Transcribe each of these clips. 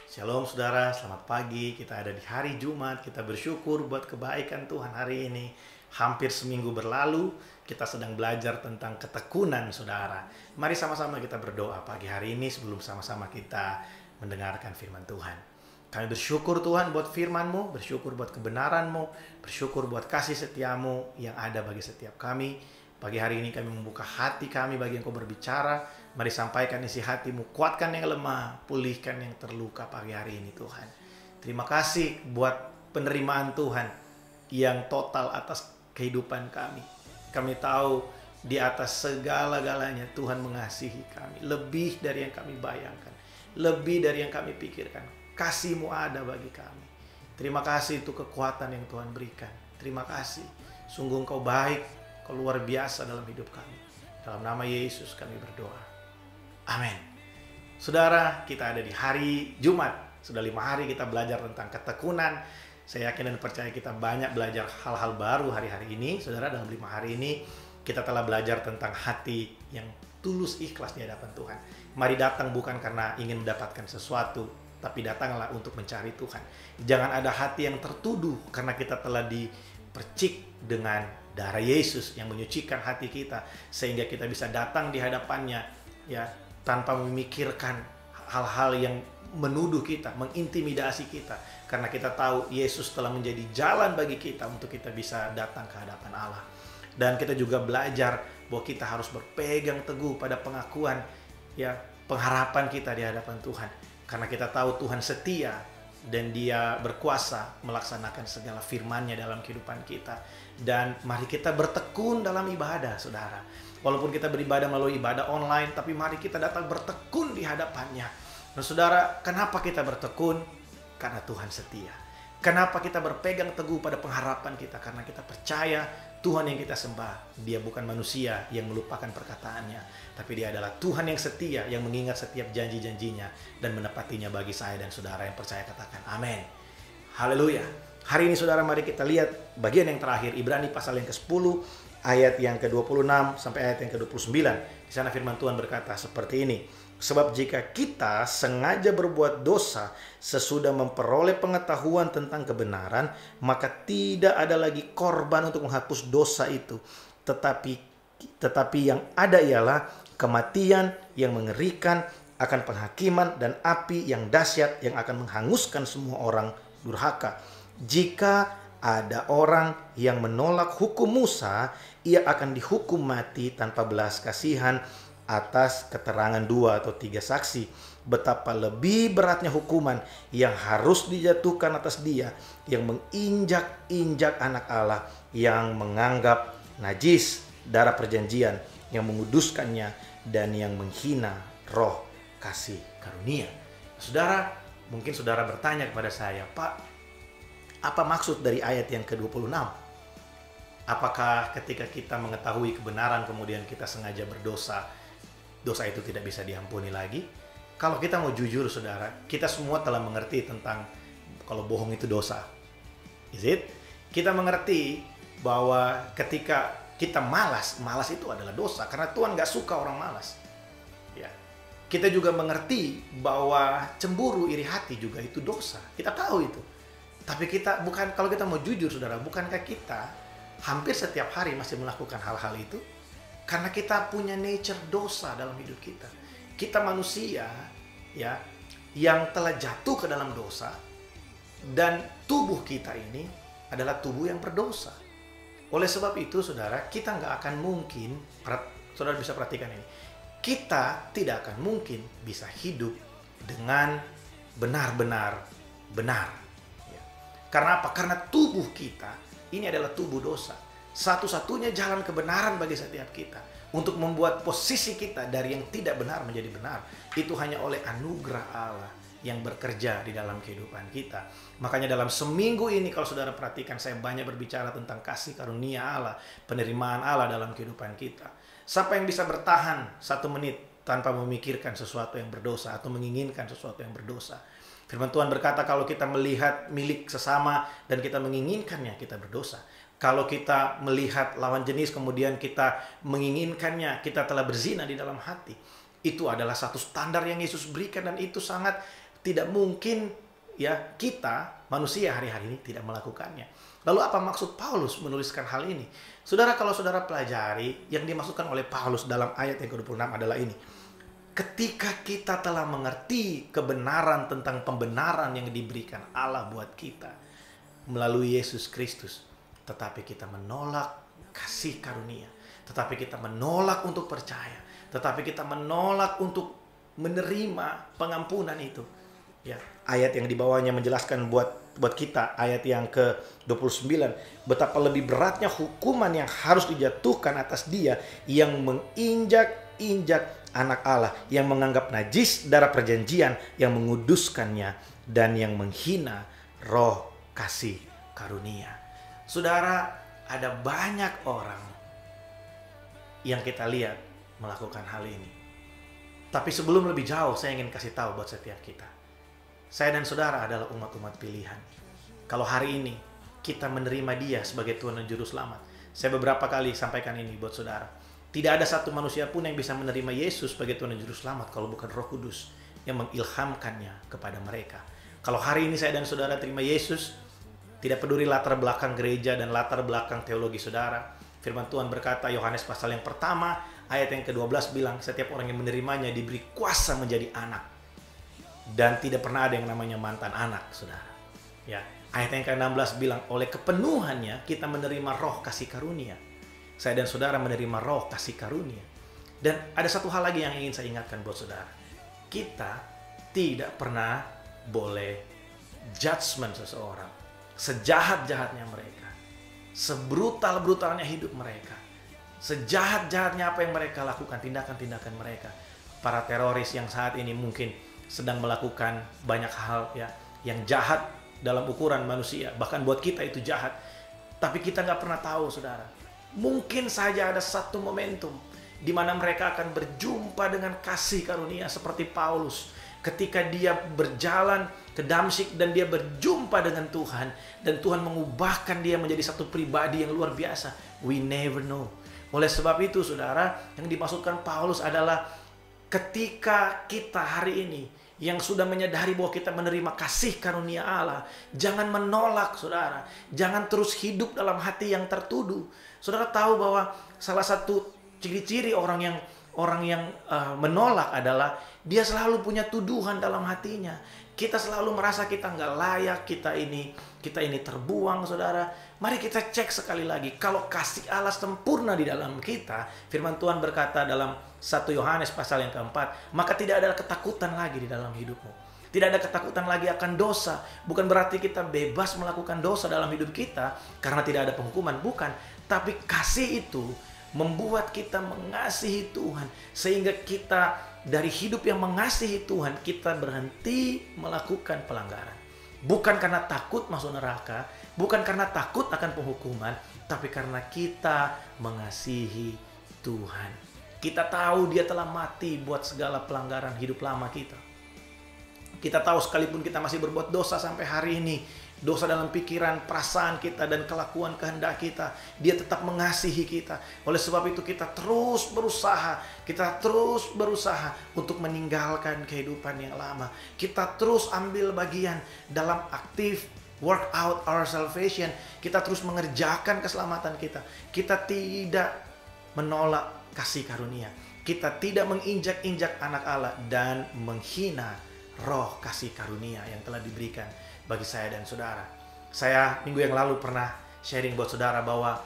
Shalom saudara, selamat pagi. Kita ada di hari Jumat. Kita bersyukur buat kebaikan Tuhan hari ini. Hampir seminggu berlalu, kita sedang belajar tentang ketekunan saudara. Mari sama-sama kita berdoa pagi hari ini sebelum sama-sama kita mendengarkan firman Tuhan. Kami bersyukur Tuhan buat firman-Mu, bersyukur buat kebenaran-Mu, bersyukur buat kasih setiamu yang ada bagi setiap kami. Pagi hari ini kami membuka hati kami bagi Engkau berbicara. Mari sampaikan isi hatimu, kuatkan yang lemah, pulihkan yang terluka pagi hari ini Tuhan. Terima kasih buat penerimaan Tuhan yang total atas kehidupan kami. Kami tahu di atas segala-galanya Tuhan mengasihi kami. Lebih dari yang kami bayangkan, lebih dari yang kami pikirkan. Kasih-Mu ada bagi kami. Terima kasih untuk kekuatan yang Tuhan berikan. Terima kasih, sungguh Engkau baik, Engkau luar biasa dalam hidup kami. Dalam nama Yesus kami berdoa. Amin. Saudara, kita ada di hari Jumat. Sudah 5 hari kita belajar tentang ketekunan. Saya yakin dan percaya kita banyak belajar hal-hal baru hari-hari ini. Saudara, dalam 5 hari ini kita telah belajar tentang hati yang tulus ikhlas di hadapan Tuhan. Mari datang bukan karena ingin mendapatkan sesuatu, tapi datanglah untuk mencari Tuhan. Jangan ada hati yang tertuduh karena kita telah dipercik dengan darah Yesus yang menyucikan hati kita, sehingga kita bisa datang di hadapannya ya, tanpa memikirkan hal-hal yang menuduh kita, mengintimidasi kita. Karena kita tahu Yesus telah menjadi jalan bagi kita untuk kita bisa datang ke hadapan Allah. Dan kita juga belajar bahwa kita harus berpegang teguh pada pengakuan ya, pengharapan kita di hadapan Tuhan. Karena kita tahu Tuhan setia dan Dia berkuasa melaksanakan segala firman-Nya dalam kehidupan kita. Dan mari kita bertekun dalam ibadah, saudara. Walaupun kita beribadah melalui ibadah online, tapi mari kita datang bertekun di hadapannya. Nah saudara, kenapa kita bertekun? Karena Tuhan setia. Kenapa kita berpegang teguh pada pengharapan kita? Karena kita percaya Tuhan yang kita sembah, Dia bukan manusia yang melupakan perkataannya, tapi Dia adalah Tuhan yang setia, yang mengingat setiap janji-janjinya dan menepatinya bagi saya dan saudara yang percaya. Katakan amin. Haleluya. Hari ini saudara, mari kita lihat bagian yang terakhir, Ibrani pasal yang ke-10 ayat yang ke-26 sampai ayat yang ke-29. Di sana firman Tuhan berkata seperti ini. Sebab jika kita sengaja berbuat dosa sesudah memperoleh pengetahuan tentang kebenaran, maka tidak ada lagi korban untuk menghapus dosa itu. Tetapi yang ada ialah kematian yang mengerikan, akan penghakiman dan api yang dahsyat yang akan menghanguskan semua orang durhaka. Jika ada orang yang menolak hukum Musa, ia akan dihukum mati tanpa belas kasihan atas keterangan 2 atau 3 saksi. Betapa lebih beratnya hukuman yang harus dijatuhkan atas dia yang menginjak-injak anak Allah, yang menganggap najis darah perjanjian, yang menguduskannya, dan yang menghina roh kasih karunia. Saudara, mungkin saudara bertanya kepada saya, Pak, apa maksud dari ayat yang ke-26? Apakah ketika kita mengetahui kebenaran kemudian kita sengaja berdosa, dosa itu tidak bisa diampuni lagi? Kalau kita mau jujur saudara, kita semua telah mengerti tentang kalau bohong itu dosa. Is it? Kita mengerti bahwa ketika kita malas itu adalah dosa. Karena Tuhan gak suka orang malas. Ya. Kita juga mengerti bahwa cemburu, iri hati juga itu dosa. Kita tahu itu. Tapi kita bukan, kalau kita mau jujur saudara, bukankah kita hampir setiap hari masih melakukan hal-hal itu? Karena kita punya nature dosa dalam hidup kita. Kita manusia ya yang telah jatuh ke dalam dosa, dan tubuh kita ini adalah tubuh yang berdosa. Oleh sebab itu saudara, kita nggak akan mungkin, saudara bisa perhatikan ini, kita tidak akan mungkin bisa hidup dengan benar-benar benar. Ya. Karena apa? Karena tubuh kita ini adalah tubuh dosa. Satu-satunya jalan kebenaran bagi setiap kita untuk membuat posisi kita dari yang tidak benar menjadi benar, itu hanya oleh anugerah Allah yang bekerja di dalam kehidupan kita. Makanya dalam seminggu ini kalau saudara perhatikan, saya banyak berbicara tentang kasih karunia Allah, penerimaan Allah dalam kehidupan kita. Siapa yang bisa bertahan 1 menit tanpa memikirkan sesuatu yang berdosa atau menginginkan sesuatu yang berdosa? Firman Tuhan berkata kalau kita melihat milik sesama dan kita menginginkannya, kita berdosa. Kalau kita melihat lawan jenis kemudian kita menginginkannya, kita telah berzina di dalam hati. Itu adalah satu standar yang Yesus berikan, dan itu sangat tidak mungkin ya kita manusia hari-hari ini tidak melakukannya. Lalu apa maksud Paulus menuliskan hal ini? Saudara, kalau saudara pelajari, yang dimaksudkan oleh Paulus dalam ayat yang ke-26 adalah ini. Ketika kita telah mengerti kebenaran tentang pembenaran yang diberikan Allah buat kita melalui Yesus Kristus, tetapi kita menolak kasih karunia, tetapi kita menolak untuk percaya, tetapi kita menolak untuk menerima pengampunan itu. Ya, ayat yang di bawahnya menjelaskan buat kita, ayat yang ke-29, betapa lebih beratnya hukuman yang harus dijatuhkan atas dia yang menginjak-injak anak Allah, yang menganggap najis darah perjanjian, yang menguduskannya, dan yang menghina roh kasih karunia. Saudara, ada banyak orang yang kita lihat melakukan hal ini. Tapi sebelum lebih jauh, saya ingin kasih tahu buat setiap kita. Saya dan saudara adalah umat-umat pilihan. Kalau hari ini kita menerima dia sebagai Tuhan dan Juru Selamat, saya beberapa kali sampaikan ini buat saudara. Tidak ada satu manusia pun yang bisa menerima Yesus sebagai Tuhan dan Juru Selamat kalau bukan Roh Kudus yang mengilhamkannya kepada mereka. Kalau hari ini saya dan saudara terima Yesus, tidak peduli latar belakang gereja dan latar belakang teologi saudara, firman Tuhan berkata, Yohanes pasal yang pertama, ayat yang ke-12 bilang, setiap orang yang menerimanya diberi kuasa menjadi anak. Dan tidak pernah ada yang namanya mantan anak, saudara. Ya, ayat yang ke-16 bilang, oleh kepenuhannya kita menerima roh kasih karunia. Saya dan saudara menerima roh kasih karunia. Dan ada satu hal lagi yang ingin saya ingatkan buat saudara. Kita tidak pernah boleh judgment seseorang. Sejahat-jahatnya mereka, sebrutal-brutalnya hidup mereka, sejahat-jahatnya apa yang mereka lakukan, tindakan-tindakan mereka. Para teroris yang saat ini mungkin sedang melakukan banyak hal ya yang jahat dalam ukuran manusia, bahkan buat kita itu jahat. Tapi kita nggak pernah tahu, saudara. Mungkin saja ada satu momentum di mana mereka akan berjumpa dengan kasih karunia seperti Paulus ketika dia berjalan ke Damsyik dan dia berjumpa dengan Tuhan, dan Tuhan mengubahkan dia menjadi satu pribadi yang luar biasa. We never know. Oleh sebab itu, saudara, yang dimaksudkan Paulus adalah ketika kita hari ini yang sudah menyadari bahwa kita menerima kasih karunia Allah, jangan menolak, saudara. Jangan terus hidup dalam hati yang tertuduh. Saudara tahu bahwa salah satu ciri-ciri orang yang menolak adalah dia selalu punya tuduhan dalam hatinya. Kita selalu merasa kita nggak layak, kita ini terbuang, saudara. Mari kita cek sekali lagi. Kalau kasih Allah sempurna di dalam kita, firman Tuhan berkata dalam 1 Yohanes pasal yang keempat, maka tidak ada ketakutan lagi di dalam hidupmu. Tidak ada ketakutan lagi akan dosa. Bukan berarti kita bebas melakukan dosa dalam hidup kita karena tidak ada penghukuman. Bukan. Tapi kasih itu membuat kita mengasihi Tuhan. Sehingga kita dari hidup yang mengasihi Tuhan, kita berhenti melakukan pelanggaran. Bukan karena takut masuk neraka, bukan karena takut akan penghukuman, tapi karena kita mengasihi Tuhan. Kita tahu dia telah mati buat segala pelanggaran hidup lama kita. Kita tahu sekalipun kita masih berbuat dosa sampai hari ini, dosa dalam pikiran, perasaan kita, dan kelakuan kehendak kita, dia tetap mengasihi kita. Oleh sebab itu kita terus berusaha untuk meninggalkan kehidupan yang lama. Kita terus ambil bagian dalam aktif work out our salvation. Kita terus mengerjakan keselamatan kita. Kita tidak menolak kasih karunia. Kita tidak menginjak-injak anak Allah dan menghina roh kasih karunia yang telah diberikan bagi saya dan saudara. Saya minggu yang lalu pernah sharing buat saudara bahwa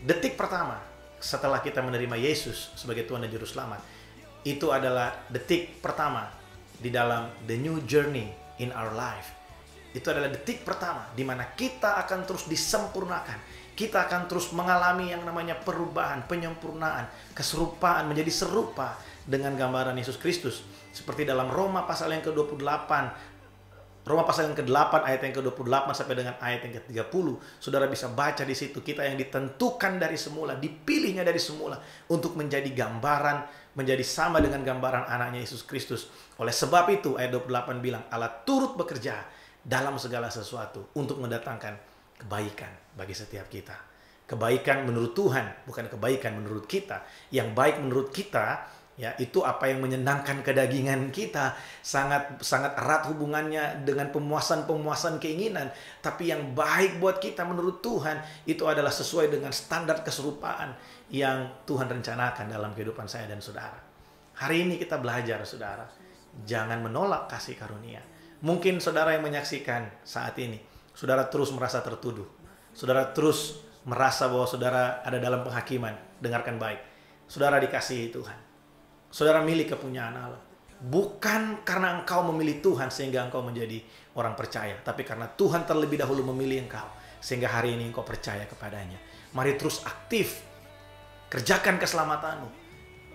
detik pertama setelah kita menerima Yesus sebagai Tuhan dan Juru Selamat, itu adalah detik pertama di dalam the new journey in our life. Itu adalah detik pertama di mana kita akan terus disempurnakan. Kita akan terus mengalami yang namanya perubahan, penyempurnaan, keserupaan, menjadi serupa dengan gambaran Yesus Kristus. Seperti dalam Roma pasal yang ke-28, Roma pasal yang ke-8 ayat yang ke-28 sampai dengan ayat yang ke-30. Saudara bisa baca di situ, kita yang ditentukan dari semula, dipilihnya dari semula untuk menjadi gambaran, menjadi sama dengan gambaran anaknya Yesus Kristus. Oleh sebab itu ayat 28 bilang, Allah turut bekerja dalam segala sesuatu untuk mendatangkan kebaikan bagi setiap kita. Kebaikan menurut Tuhan, bukan kebaikan menurut kita. Yang baik menurut kita Ya, itu apa yang menyenangkan kedagingan kita, sangat sangat erat hubungannya dengan pemuasan-pemuasan keinginan. Tapi yang baik buat kita menurut Tuhan itu adalah sesuai dengan standar keserupaan yang Tuhan rencanakan dalam kehidupan saya dan saudara. Hari ini kita belajar, saudara, jangan menolak kasih karunia. Mungkin saudara yang menyaksikan saat ini, saudara terus merasa tertuduh. Saudara terus merasa bahwa saudara ada dalam penghakiman. Dengarkan baik. Saudara dikasihi Tuhan. Saudara milik kepunyaan Allah. Bukan karena engkau memilih Tuhan sehingga engkau menjadi orang percaya. Tapi karena Tuhan terlebih dahulu memilih engkau. Sehingga hari ini engkau percaya kepadanya. Mari terus aktif. Kerjakan keselamatanmu.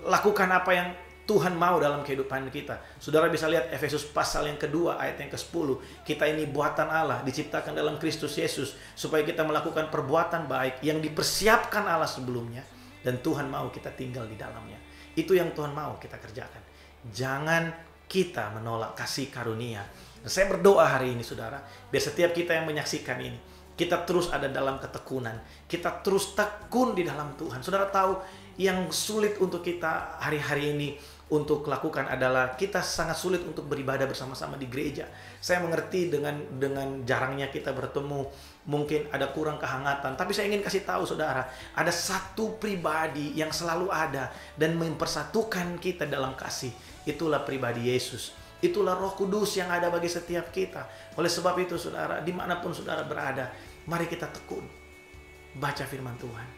Lakukan apa yang Tuhan mau dalam kehidupan kita. Saudara bisa lihat Efesus pasal yang kedua ayat yang ke-10. Kita ini buatan Allah, diciptakan dalam Kristus Yesus. Supaya kita melakukan perbuatan baik yang dipersiapkan Allah sebelumnya. Dan Tuhan mau kita tinggal di dalamnya. Itu yang Tuhan mau kita kerjakan. Jangan kita menolak kasih karunia. Dan saya berdoa hari ini, saudara, biar setiap kita yang menyaksikan ini, kita terus ada dalam ketekunan. Kita terus tekun di dalam Tuhan. Saudara tahu, yang sulit untuk kita hari-hari ini untuk lakukan adalah kita sangat sulit untuk beribadah bersama-sama di gereja. Saya mengerti dengan jarangnya kita bertemu, mungkin ada kurang kehangatan. Tapi saya ingin kasih tahu saudara, ada satu pribadi yang selalu ada dan mempersatukan kita dalam kasih. Itulah pribadi Yesus. Itulah Roh Kudus yang ada bagi setiap kita. Oleh sebab itu saudara, dimanapun saudara berada, mari kita tekun baca firman Tuhan.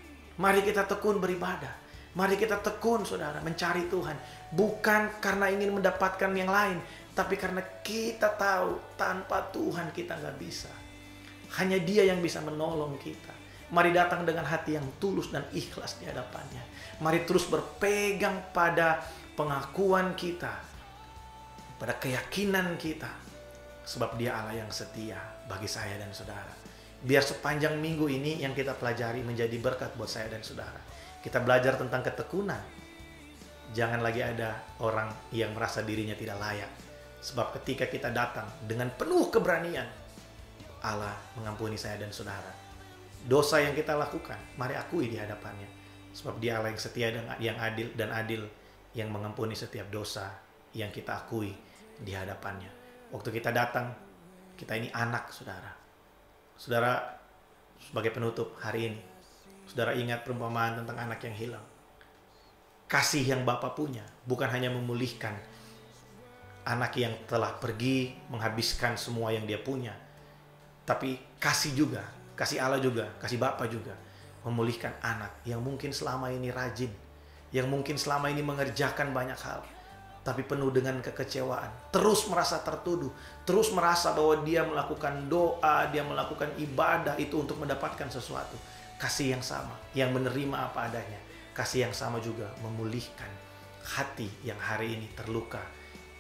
Mari kita tekun beribadah. Mari kita tekun saudara mencari Tuhan. Bukan karena ingin mendapatkan yang lain, tapi karena kita tahu tanpa Tuhan kita nggak bisa. Hanya Dia yang bisa menolong kita. Mari datang dengan hati yang tulus dan ikhlas di hadapannya. Mari terus berpegang pada pengakuan kita, pada keyakinan kita. Sebab Dia Allah yang setia bagi saya dan saudara. Biar sepanjang minggu ini yang kita pelajari menjadi berkat buat saya dan saudara. Kita belajar tentang ketekunan. Jangan lagi ada orang yang merasa dirinya tidak layak. Sebab ketika kita datang dengan penuh keberanian, Allah mengampuni saya dan saudara. Dosa yang kita lakukan, mari akui di hadapannya. Sebab Dia Allah yang setia dan yang adil, yang mengampuni setiap dosa yang kita akui di hadapannya. Waktu kita datang, kita ini anak, saudara. Saudara, sebagai penutup hari ini, saudara ingat perumpamaan tentang anak yang hilang. Kasih yang Bapa punya bukan hanya memulihkan anak yang telah pergi menghabiskan semua yang dia punya, tapi kasih juga, kasih Allah juga, kasih Bapa juga memulihkan anak yang mungkin selama ini rajin, yang mungkin selama ini mengerjakan banyak hal, tapi penuh dengan kekecewaan, terus merasa tertuduh, terus merasa bahwa dia melakukan doa, dia melakukan ibadah itu untuk mendapatkan sesuatu. Kasih yang sama, yang menerima apa adanya. Kasih yang sama juga memulihkan hati yang hari ini terluka.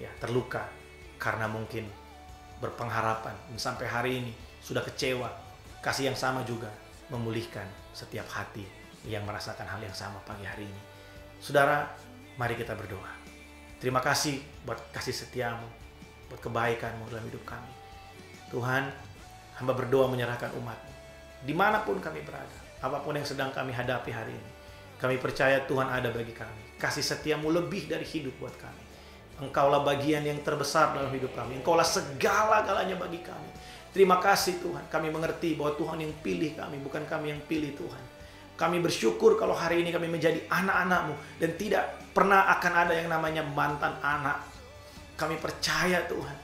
Ya, terluka karena mungkin berpengharapan dan sampai hari ini sudah kecewa. Kasih yang sama juga memulihkan setiap hati yang merasakan hal yang sama pagi hari ini. Saudara, mari kita berdoa. Terima kasih buat kasih setiamu, buat kebaikanmu dalam hidup kami. Tuhan, hamba berdoa menyerahkan umat-Mu. Dimanapun kami berada, apapun yang sedang kami hadapi hari ini, kami percaya Tuhan ada bagi kami. Kasih setiamu lebih dari hidup buat kami. Engkaulah bagian yang terbesar dalam hidup kami. Engkaulah segala-galanya bagi kami. Terima kasih Tuhan. Kami mengerti bahwa Tuhan yang pilih kami, bukan kami yang pilih Tuhan. Kami bersyukur kalau hari ini kami menjadi anak-anak-Mu. Dan tidak pernah akan ada yang namanya mantan anak. Kami percaya Tuhan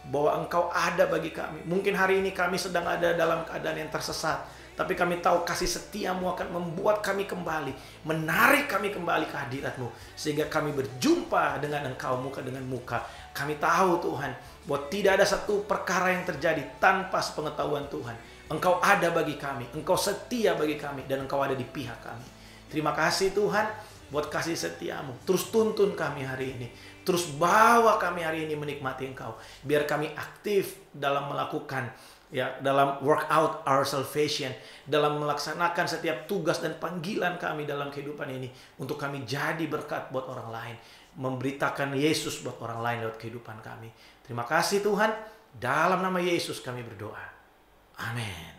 bahwa Engkau ada bagi kami. Mungkin hari ini kami sedang ada dalam keadaan yang tersesat. Tapi kami tahu kasih setiamu akan membuat kami kembali, menarik kami kembali ke hadirat-Mu, sehingga kami berjumpa dengan Engkau muka dengan muka. Kami tahu Tuhan, bahwa tidak ada satu perkara yang terjadi tanpa sepengetahuan Tuhan. Engkau ada bagi kami, Engkau setia bagi kami, dan Engkau ada di pihak kami. Terima kasih Tuhan, buat kasih setiamu. Terus tuntun kami hari ini. Terus bawa kami hari ini menikmati Engkau. Biar kami aktif dalam melakukan, dalam work out our salvation, dalam melaksanakan setiap tugas dan panggilan kami dalam kehidupan ini, untuk kami jadi berkat buat orang lain, memberitakan Yesus buat orang lain lewat kehidupan kami. Terima kasih Tuhan, dalam nama Yesus kami berdoa. Amin.